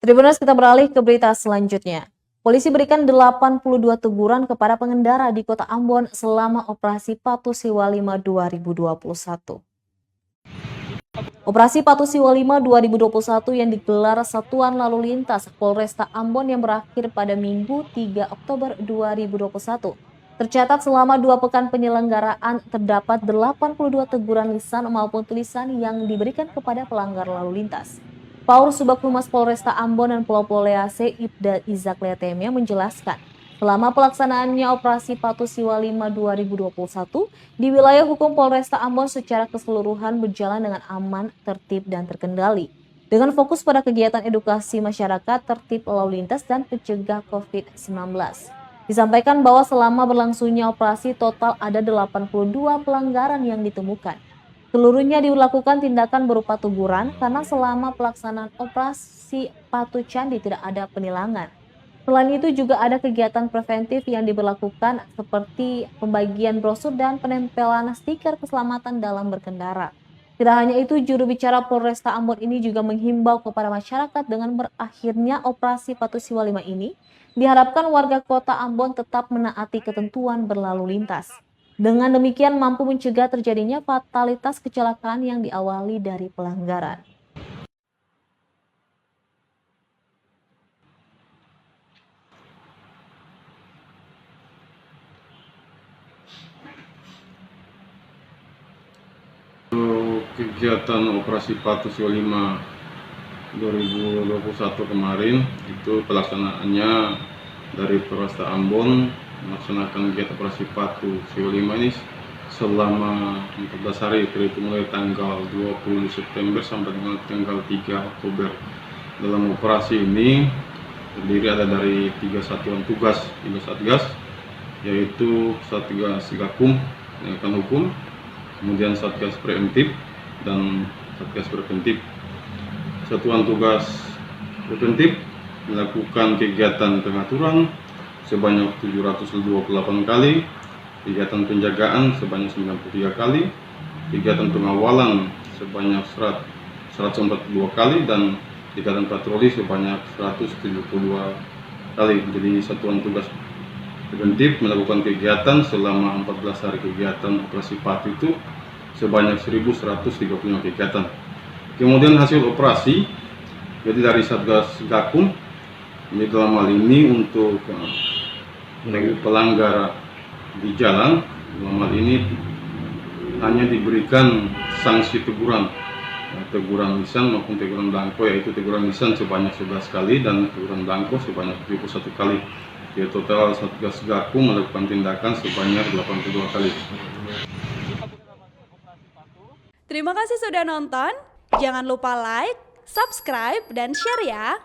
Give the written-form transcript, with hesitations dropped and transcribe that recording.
Tribuners, kita beralih ke berita selanjutnya. Polisi berikan 82 teguran kepada pengendara di Kota Ambon selama operasi Patuh Siwa 5 2021. Operasi Patuh Siwa 5 2021 yang digelar Satuan Lalu Lintas Polresta Ambon yang berakhir pada Minggu 3 Oktober 2021. Tercatat selama 2 pekan penyelenggaraan terdapat 82 teguran lisan maupun tulisan yang diberikan kepada pelanggar lalu lintas. Paul Subag Humas Polresta Ambon dan Polpolease Ibda Izak Letemya menjelaskan, selama pelaksanaannya Operasi Patuh Siwa 5 2021, di wilayah hukum Polresta Ambon secara keseluruhan berjalan dengan aman, tertib, dan terkendali. Dengan fokus pada kegiatan edukasi masyarakat, tertib lalu lintas, dan pencegah COVID-19. Disampaikan bahwa selama berlangsungnya operasi total ada 82 pelanggaran yang ditemukan. Seluruhnya dilakukan tindakan berupa teguran karena selama pelaksanaan operasi Patuh Candi tidak ada penilangan. Selain itu juga ada kegiatan preventif yang diberlakukan seperti pembagian brosur dan penempelan stiker keselamatan dalam berkendara. Tidak hanya itu, juru bicara Polresta Ambon ini juga menghimbau kepada masyarakat dengan berakhirnya operasi Patuh Siwa 5 ini, diharapkan warga kota Ambon tetap menaati ketentuan berlalu lintas. Dengan demikian mampu mencegah terjadinya fatalitas kecelakaan yang diawali dari pelanggaran. Kegiatan operasi Patuh Siwa 5 2021 kemarin itu pelaksanaannya dari Polresta Ambon melaksanakan kegiatan operasi Patuh Siwa 5 ini selama 14 hari, yaitu mulai tanggal 20 September sampai dengan tanggal 3 Oktober. Dalam operasi ini terdiri ada dari 3 satuan tugas, 3 satgas, yaitu Satgas Gakum, penegakan hukum, kemudian Satgas Preemptif, dan Satgas Preventif. Satuan tugas preventif melakukan kegiatan pengaturan sebanyak 728 kali, kegiatan penjagaan sebanyak 93 kali, kegiatan pengawalan sebanyak 142 kali, dan kegiatan patroli sebanyak 172 kali. Jadi satuan tugas preventif melakukan kegiatan selama 14 hari kegiatan operasi Patuh itu sebanyak 1.135 kegiatan. Kemudian hasil operasi, jadi dari Satgas Gakum, ini dalam hal ini untuk pelanggar di jalan, dalam hal ini hanya diberikan sanksi teguran, teguran lisan maupun teguran blanko, yaitu teguran lisan sebanyak 11 kali dan teguran blanko sebanyak 71 kali. Di total Satgas Gakum melakukan tindakan sebanyak 82 kali. Terima kasih sudah nonton. Jangan lupa like, subscribe, dan share ya.